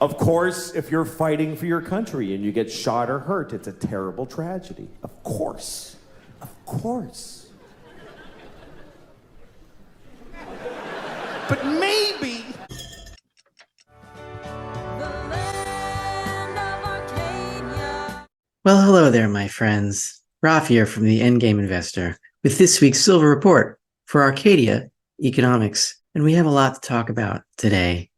Of course, if you're fighting for your country and you get shot or hurt, it's a terrible tragedy. Of course. Of course. But maybe... Well, hello there, my friends. Rafi here from the Endgame Investor with this week's Silver Report for Arcadia Economics. And we have a lot to talk about today.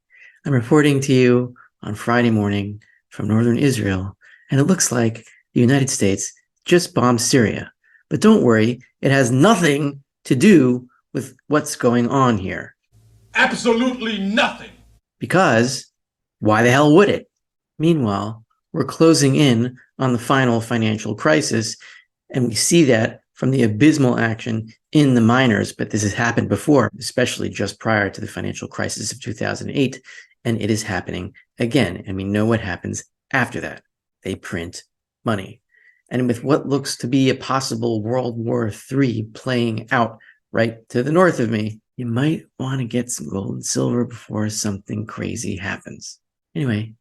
I'm reporting to you on Friday morning from northern Israel, and it looks like the United States just bombed Syria. But don't worry, it has nothing to do with what's going on here. Absolutely nothing. Because why the hell would it? Meanwhile, we're closing in on the final financial crisis, and we see that from the abysmal action in the miners. But this has happened before, especially just prior to the financial crisis of 2008, and it is happening again. And we know what happens after that. They print money. And with what looks to be a possible World War III playing out right to the north of me, you might want to get some gold and silver before something crazy happens. Anyway,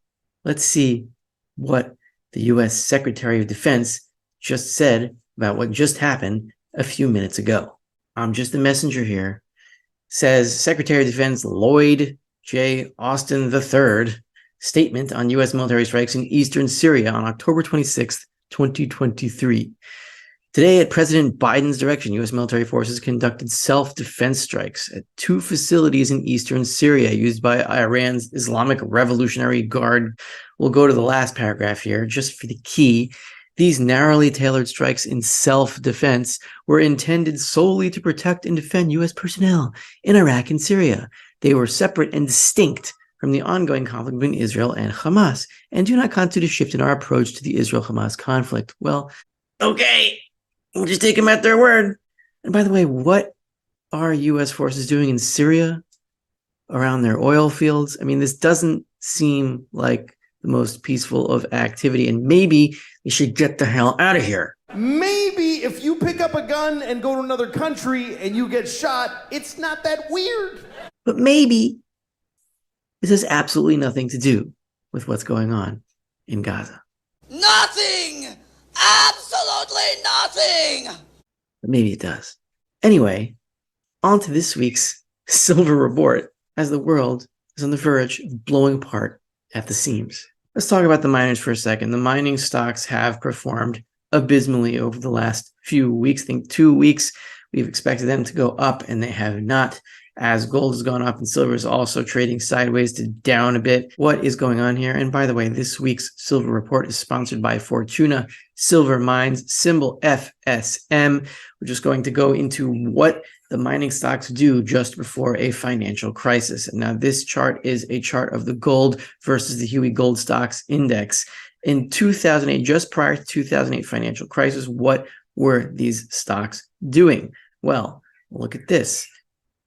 let's see what the U.S. Secretary of Defense just said about what just happened a few minutes ago. I'm just a messenger here. Says Secretary of Defense Lloyd J. Austin III statement on U.S. military strikes in eastern Syria on October 26th, 2023. Today, at President Biden's direction, U.S. military forces conducted self-defense strikes at two facilities in eastern Syria used by Iran's Islamic Revolutionary Guard. We'll go to the last paragraph here just for the key. These narrowly tailored strikes in self-defense were intended solely to protect and defend U.S. personnel in Iraq and Syria. They were separate and distinct from the ongoing conflict between Israel and Hamas and do not constitute a shift in our approach to the Israel-Hamas conflict. Well, okay. We'll just take them at their word. And by the way, what are U.S. forces doing in Syria around their oil fields? I mean, this doesn't seem like the most peaceful of activity, and maybe they should get the hell out of here. Maybe if you pick up a gun and go to another country and you get shot, it's not that weird. But maybe this has absolutely nothing to do with what's going on in Gaza. Nothing! Absolutely nothing! But maybe it does. Anyway, on to this week's Silver Report as the world is on the verge of blowing apart at the seams. Let's talk about the miners for a second. The mining stocks have performed abysmally over the last few weeks. I think 2 weeks we've expected them to go up, and they have not, as gold has gone up and silver is also trading sideways to down a bit. What is going on here? And by the way, this week's Silver Report is sponsored by Fortuna Silver Mines, symbol FSM. We're just going to go into what the mining stocks do just before a financial crisis. And now this chart is a chart of the gold versus the Huey Gold Stocks Index. In 2008, just prior to 2008 financial crisis, what were these stocks doing? Well, look at this.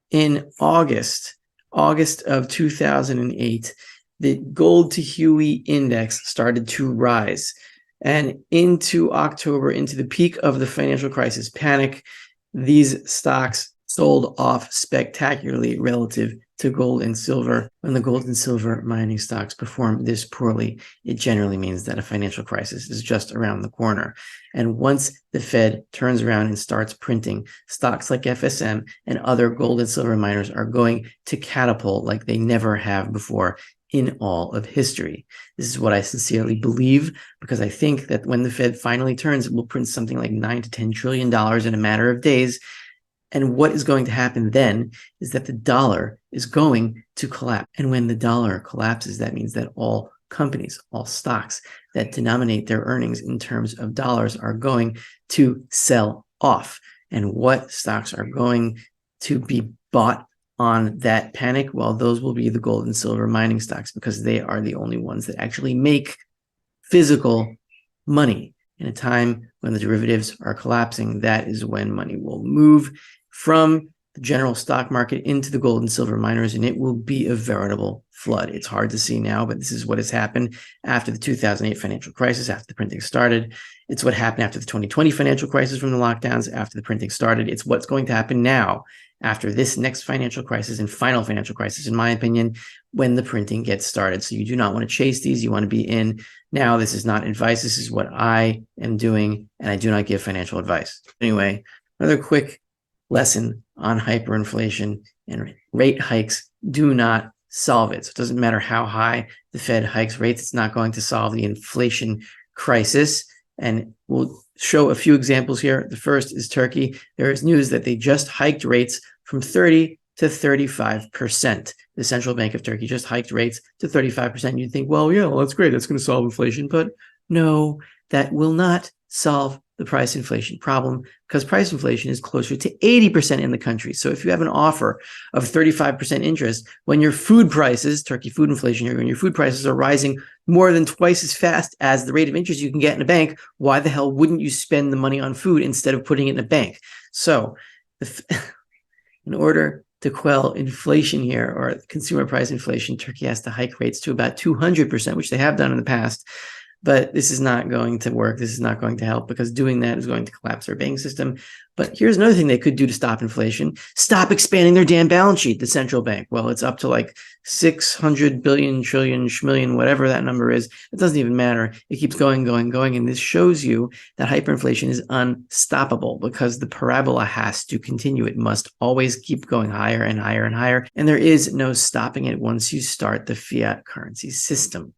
In August of 2008, the gold to Huey index started to rise. And into October, into the peak of the financial crisis panic, these stocks sold off spectacularly relative to gold and silver. When the gold and silver mining stocks perform this poorly, it generally means that a financial crisis is just around the corner. And once the Fed turns around and starts printing, stocks like FSM and other gold and silver miners are going to catapult like they never have before in all of history. This is what I sincerely believe, because I think that when the Fed finally turns, it will print something like $9 to $10 trillion in a matter of days. And what is going to happen then is that the dollar is going to collapse. And when the dollar collapses, that means that all companies, all stocks that denominate their earnings in terms of dollars are going to sell off. And what stocks are going to be bought on that panic? Well, those will be the gold and silver mining stocks, because they are the only ones that actually make physical money. In a time when the derivatives are collapsing, that is when money will move from the general stock market into the gold and silver miners, and it will be a veritable flood. It's hard to see now, but this is what has happened after the 2008 financial crisis, after the printing started. It's what happened after the 2020 financial crisis from the lockdowns, after the printing started. It's what's going to happen now after this next financial crisis and final financial crisis, in my opinion, when the printing gets started. So you do not want to chase these. You want to be in now. This is not advice. This is what I am doing, and I do not give financial advice. Anyway, another quick lesson on hyperinflation and rate hikes do not solve it. So it doesn't matter how high the Fed hikes rates. It's not going to solve the inflation crisis. And we'll show a few examples here. The first is Turkey. There is news that they just hiked rates from 30 to 35%. The Central Bank of Turkey just hiked rates to 35%. You'd think, well, yeah, well, that's great. That's going to solve inflation. But no, that will not solve the price inflation problem, because price inflation is closer to 80% in the country. So if you have an offer of 35% interest, when your food prices, Turkey food inflation here, when your food prices are rising more than twice as fast as the rate of interest you can get in a bank, why the hell wouldn't you spend the money on food instead of putting it in a bank? So in order to quell inflation here, or consumer price inflation, Turkey has to hike rates to about 200%, which they have done in the past. But this is not going to work. This is not going to help, because doing that is going to collapse their banking system. But here's another thing they could do to stop inflation. Stop expanding their damn balance sheet, the central bank. Well, it's up to like 600 billion, trillion, schmillion, whatever that number is. It doesn't even matter. It keeps going, going, going. And this shows you that hyperinflation is unstoppable, because the parabola has to continue. It must always keep going higher and higher and higher. And there is no stopping it once you start the fiat currency system.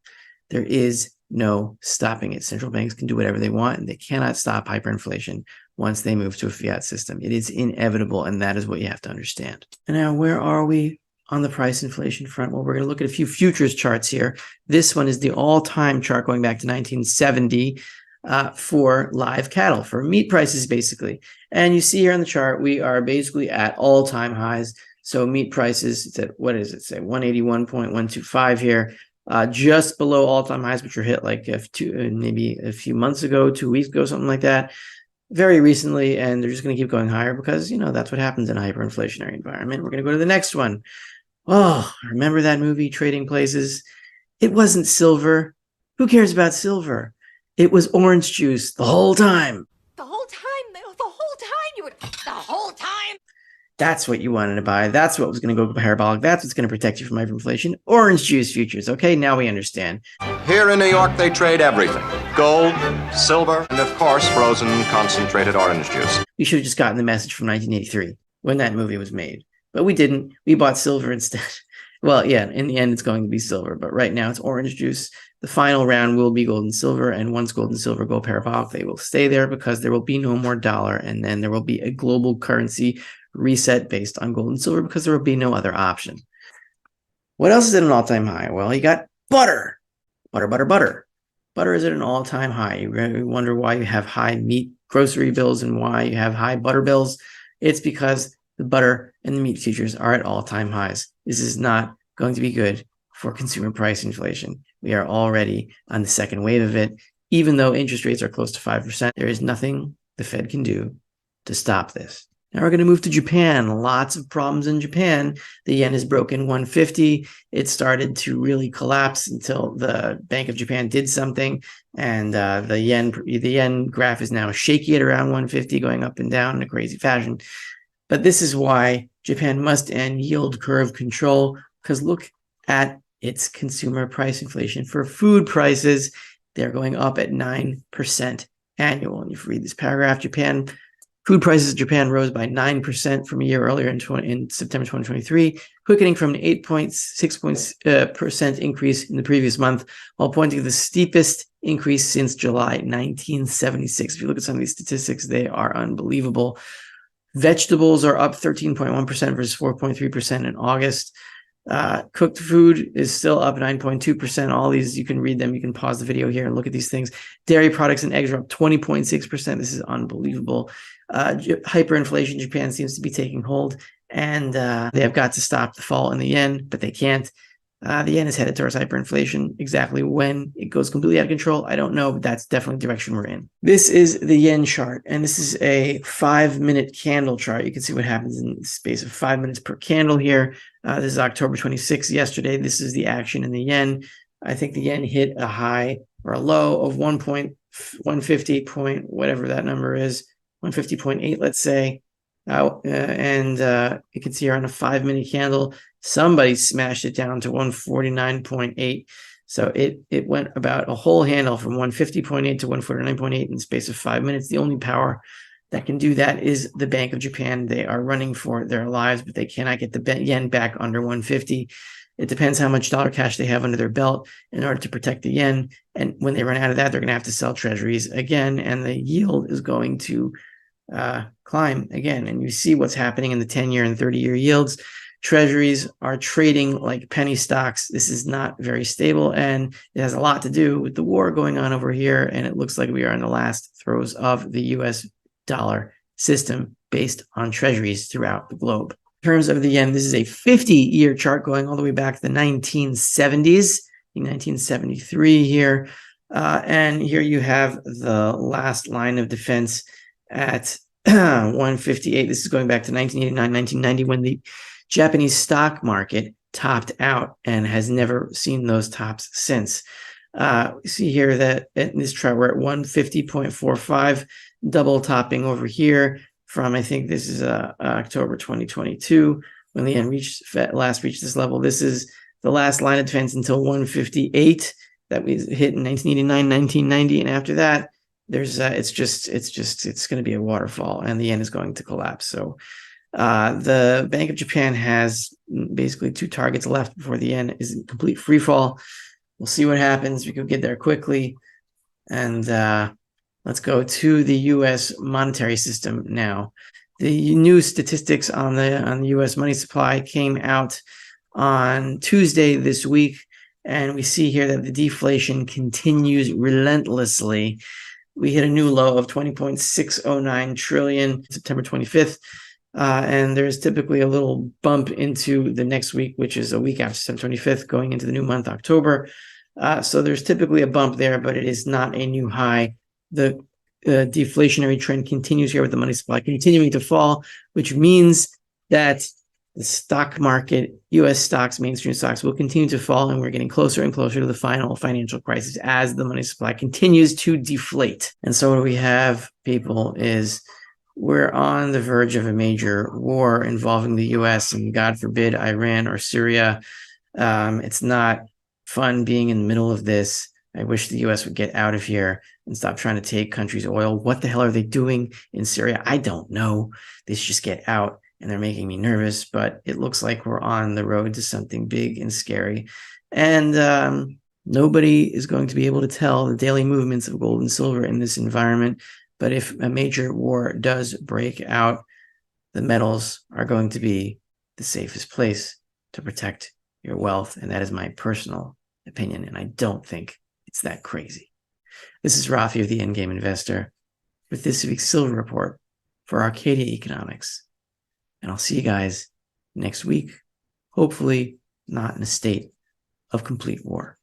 There is no stopping it. Central banks can do whatever they want, and they cannot stop hyperinflation once they move to a fiat system. It is inevitable, and that is what you have to understand. And now, where are we on the price inflation front? Well, we're going to look at a few futures charts here. This one is the all-time chart going back to 1970 for live cattle, for meat prices, basically. And you see here on the chart, we are basically at all-time highs. So meat prices, it's at, what does it say, 181.125 here. Just below all-time highs, which were hit like maybe a few months ago, 2 weeks ago, something like that, very recently, and they're just going to keep going higher because, that's what happens in a hyperinflationary environment. We're going to go to the next one. Oh, remember that movie, Trading Places? It wasn't silver. Who cares about silver? It was orange juice the whole time. The whole time? The whole time? The whole time? That's what you wanted to buy. That's what was going to go parabolic. That's what's going to protect you from hyperinflation. Orange juice futures. Okay, now we understand. Here in New York, they trade everything. Gold, silver, and of course, frozen concentrated orange juice. We should have just gotten the message from 1983 when that movie was made. But we didn't. We bought silver instead. Well, yeah, in the end, it's going to be silver. But right now, it's orange juice. The final round will be gold and silver. And once gold and silver go parabolic, they will stay there, because there will be no more dollar. And then there will be a global currency reset based on gold and silver, because there will be no other option. What else is at an all-time high? Well, you got butter. Butter. Butter is at an all-time high. You wonder why you have high meat grocery bills and why you have high butter bills. It's because the butter and the meat futures are at all-time highs. This is not going to be good for consumer price inflation. We are already on the second wave of it. Even though interest rates are close to 5%, there is nothing the Fed can do to stop this. Now we're going to move to Japan. Lots of problems in Japan. The yen has broken 150. It started to really collapse until the Bank of Japan did something, and the yen graph is now shaky at around 150, going up and down in a crazy fashion. But this is why Japan must end yield curve control, because look at its consumer price inflation. For food prices, they're going up at 9% annual. And if you read this paragraph, food prices in Japan rose by 9% from a year earlier in September 2023, quickening from an 8.6% increase in the previous month, while pointing to the steepest increase since July 1976. If you look at some of these statistics, they are unbelievable. Vegetables are up 13.1% versus 4.3% in August. Cooked food is still up 9.2%. All these, you can read them. You can pause the video here and look at these things. Dairy products and eggs are up 20.6%. This is unbelievable. Hyperinflation in Japan seems to be taking hold, and they have got to stop the fall in the yen, but they can't. The yen is headed towards hyperinflation. Exactly when it goes completely out of control, I don't know, but that's definitely the direction we're in. This is the yen chart, and this is a 5-minute candle chart. You can see what happens in the space of 5 minutes per candle here. This is October 26th, yesterday. This is the action in the yen. I think the yen hit a high or a low of 1.150 point, whatever that number is, 150.8, let's say. You can see here on a 5-minute candle, somebody smashed it down to 149.8. So it went about a whole handle from 150.8 to 149.8 in the space of 5 minutes. The only power that can do that is the Bank of Japan. They are running for their lives, but they cannot get the yen back under 150. It depends how much dollar cash they have under their belt in order to protect the yen. And when they run out of that, they're going to have to sell treasuries again, and the yield is going to climb again. And you see what's happening in the 10-year and 30-year yields. Treasuries are trading like penny stocks. This is not very stable, and it has a lot to do with the war going on over here. And it looks like we are in the last throes of the US dollar system based on treasuries throughout the globe. In terms of the yen, this is a 50-year chart going all the way back to the 1970s, 1973 here. And here you have the last line of defense at 158. This is going back to 1989, 1990, when the Japanese stock market topped out and has never seen those tops since. See here that in this chart, we're at 150.45, double topping over here from, I think this is October 2022, when the yen last reached this level. This is the last line of defense until 158 that we hit in 1989, 1990, and after that, there's it's going to be a waterfall, and the yen is going to collapse. So the Bank of Japan has basically 2 targets left before the yen is in complete free fall. We'll see what happens. We could get there quickly. And let's go to the U.S. monetary system now. The new statistics on the U.S. money supply came out on Tuesday this week, and we see here that the deflation continues relentlessly. We hit a new low of 20.609 trillion September 25th. And there's typically a little bump into the next week, which is a week after September 25th, going into the new month, October. So there's typically a bump there, but it is not a new high. The deflationary trend continues here with the money supply continuing to fall, which means that the stock market, U.S. stocks, mainstream stocks, will continue to fall, and we're getting closer and closer to the final financial crisis as the money supply continues to deflate. And so what we have, people, is we're on the verge of a major war involving the U.S. and, God forbid, Iran or Syria. It's not fun being in the middle of this. I wish the U.S. would get out of here and stop trying to take countries' oil. What the hell are they doing in Syria? I don't know. They should just get out, and they're making me nervous. But it looks like we're on the road to something big and scary. And nobody is going to be able to tell the daily movements of gold and silver in this environment. But if a major war does break out, the metals are going to be the safest place to protect your wealth. And that is my personal opinion. And I don't think it's that crazy. This is Rafi of the Endgame Investor with this week's Silver Report for Arcadia Economics. And I'll see you guys next week, hopefully not in a state of complete war.